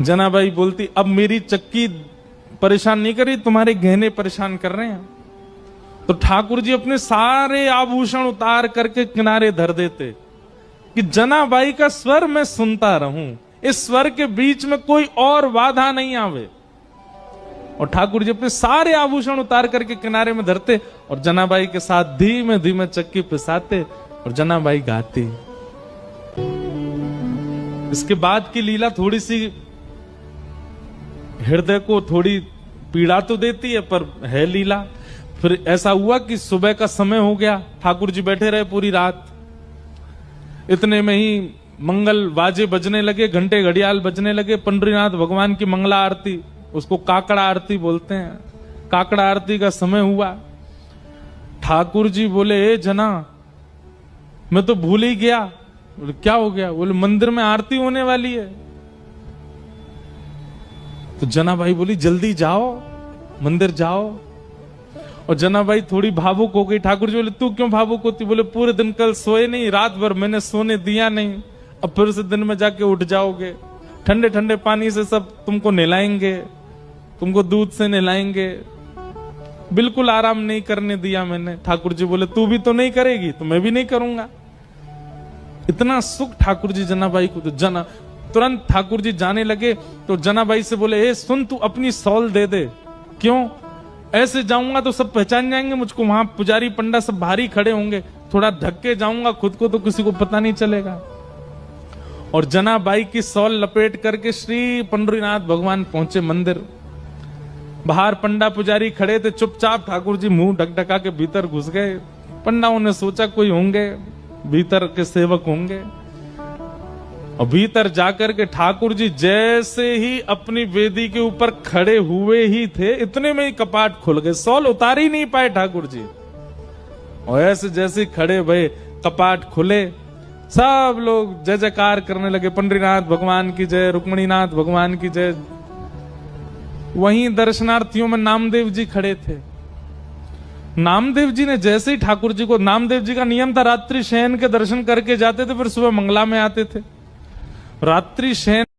जनाबाई बोलती, अब मेरी चक्की परेशान नहीं कर रही, तुम्हारे गहने परेशान कर रहे हैं। तो ठाकुर जी अपने सारे आभूषण उतार करके किनारे धर देते कि जनाबाई का स्वर मैं सुनता रहूं, इस स्वर के बीच में कोई और बाधा नहीं आवे। और ठाकुर जी अपने सारे आभूषण उतार करके किनारे में धरते और जनाबाई के साथ धीमे धीमे चक्की पिसाते और जनाबाई गाती। इसके बाद की लीला थोड़ी सी हृदय को थोड़ी पीड़ा तो देती है, पर है लीला। फिर ऐसा हुआ कि सुबह का समय हो गया, ठाकुर जी बैठे रहे पूरी रात। इतने में ही मंगल बाजे बजने लगे, घंटे घड़ियाल बजने लगे। पंडरीनाथ भगवान की मंगला आरती, उसको काकड़ा आरती बोलते हैं, काकड़ा आरती का समय हुआ। ठाकुर जी बोले, ए जना, मैं तो भूल ही गया। बोले क्या हो गया? बोले मंदिर में आरती होने वाली है। तो जनाबाई बोली जल्दी जाओ, मंदिर जाओ। और जनाबाई थोड़ी भावुक हो गई। ठाकुर जी बोले तू क्यों भावुक होती? बोले पूरे दिन कल सोए नहीं, रात भर मैंने सोने दिया नहीं, अब फिर से दिन में जाके उठ जाओगे, ठंडे ठंडे पानी से सब तुमको नहलाएंगे, तुमको दूध से नहलाएंगे, बिल्कुल आराम नहीं करने दिया मैंने। ठाकुर जी बोले तू भी तो नहीं करेगी तो मैं भी नहीं करूंगा। इतना सुख ठाकुर जी जनाबाई को। तो तुरंत ठाकुर जी जाने लगे तो जनाबाई से बोले, ए सुन, तू अपनी सॉल दे दे। क्यों? ऐसे जाऊंगा तो सब पहचान जाएंगे मुझको, वहां पुजारी पंडा सब भारी खड़े होंगे, थोड़ा ढक के जाऊंगा खुद को तो किसी को पता नहीं चलेगा। और जनाबाई की सॉल लपेट करके श्री पंडरीनाथ भगवान पहुंचे मंदिर। बाहर पंडा पुजारी खड़े थे, चुपचाप ठाकुर जी मुंह ढकढका के भीतर घुस गए। पंडाओं ने सोचा कोई होंगे, भीतर के सेवक होंगे। और भीतर जाकर के ठाकुर जी जैसे ही अपनी वेदी के ऊपर खड़े हुए ही थे, इतने में ही कपाट खुल गए, सॉल उतार ही नहीं पाए ठाकुर जी। और ऐसे जैसे खड़े भये, कपाट खुले, सब लोग जय जयकार करने लगे, पंडरीनाथ भगवान की जय, रुक्मणीनाथ भगवान की जय। वहीं दर्शनार्थियों में नामदेव जी खड़े थे। नामदेव जी ने जैसे ही ठाकुर जी को, नामदेव जी का नियम था रात्रि शयन के दर्शन करके जाते थे, फिर सुबह मंगला में आते थे। रात्रि शयन